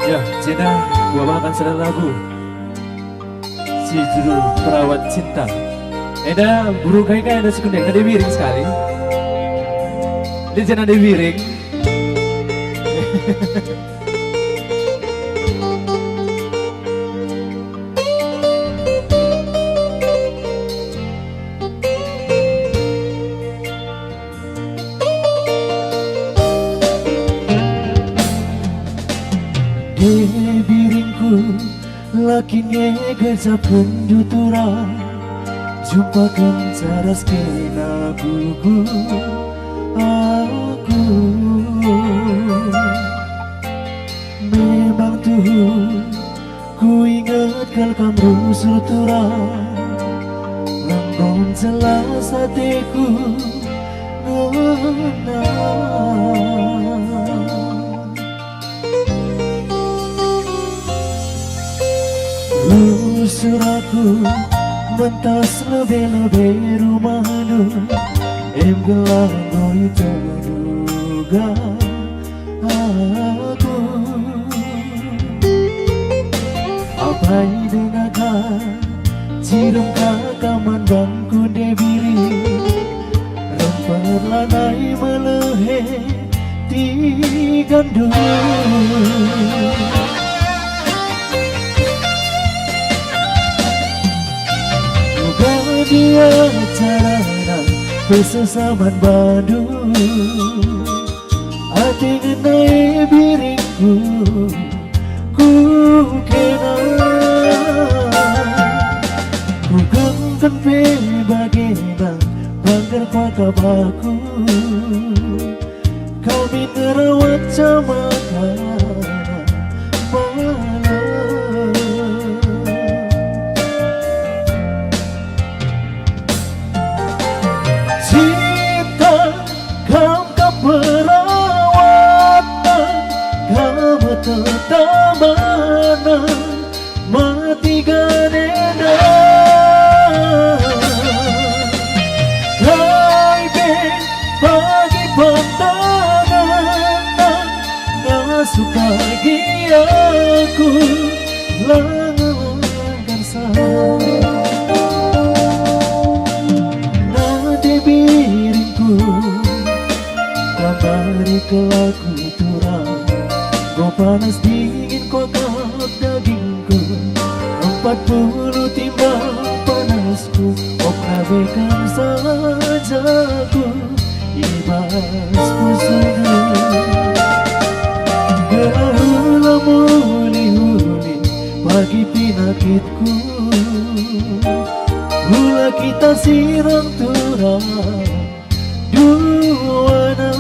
Ya, Cina, gua makan sedang lagu si judul Perawat Cinta. Ada burung kayak ada sekundang, ada miring sekali. Dia jangan ada miring. Biringku lakinya gajah penjutura jumpakan caras kena gugu aku memang tuh ku ingat kal kamu sutura lambung jelas hatiku Usuraku mentas lebih-lebih rumahmu em gelang goyu terduga aku apa dengarkan cirum kakaman bangku debiri rempah lanai melehe di gandung dia carana besesaman badu hati ngenai biringku ku kena ku gengken pe bagian banggar pakabaku kami terawat camakan mana mati ganena Kaibe bagi pantangan ngasuh pagi aku langgan sah nade biringku kabari kelaku turang kau panas dingin kau kahap dagingku 40 timbang panasku kau kabehkan sajaku ibas pusuku gahula muli-huli bagi penyakitku hula kita sirang turang duana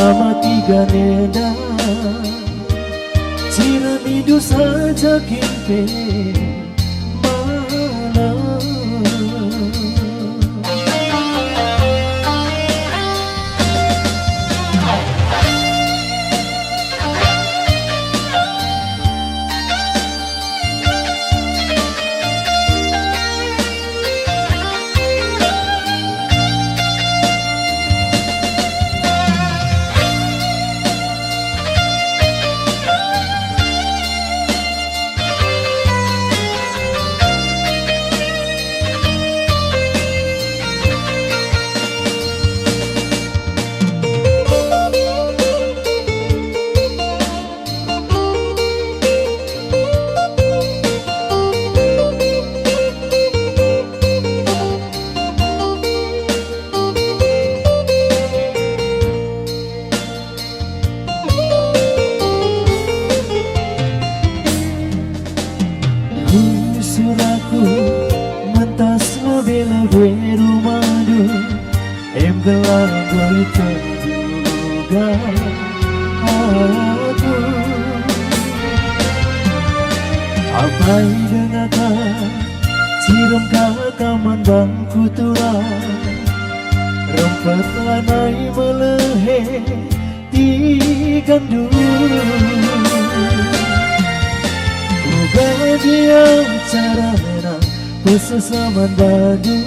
mama tiga neda ciramidu saja kimpe malam Suraku mentas lebih-lebih rumahmu em gelang goyu terduga aku apa dengarkan cirum kakaman bangku turang rempet lanai melehe di gandung bahagia carana besesaman badu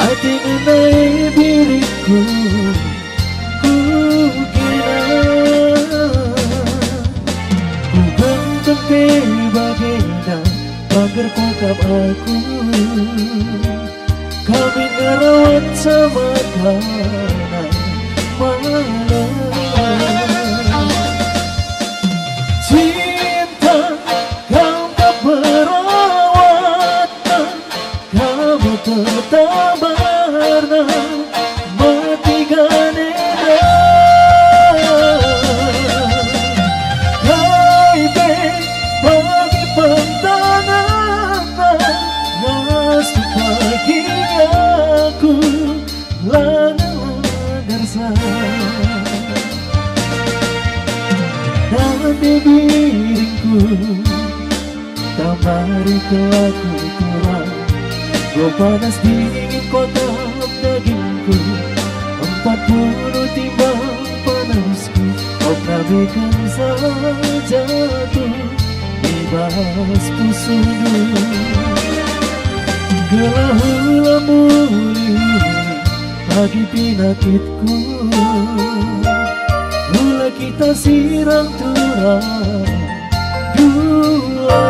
Hati mengenai diriku, ku kira ku gantung bagian pagar pakap aku. Kami ngerawat sama kanan malam. Cinta kau tak perawatan, kamu tetap pernah matikan Hai bagi pandangan ngasih pagi aku langar dan di diriku tamari kelaku tulang. Kau panas dingin kotak dagingku, 40 timbang panasku. Kau prabekan saja tuh ibas pusumu. Gelahula muli pagi pinakitku, mula kita sirang turang dua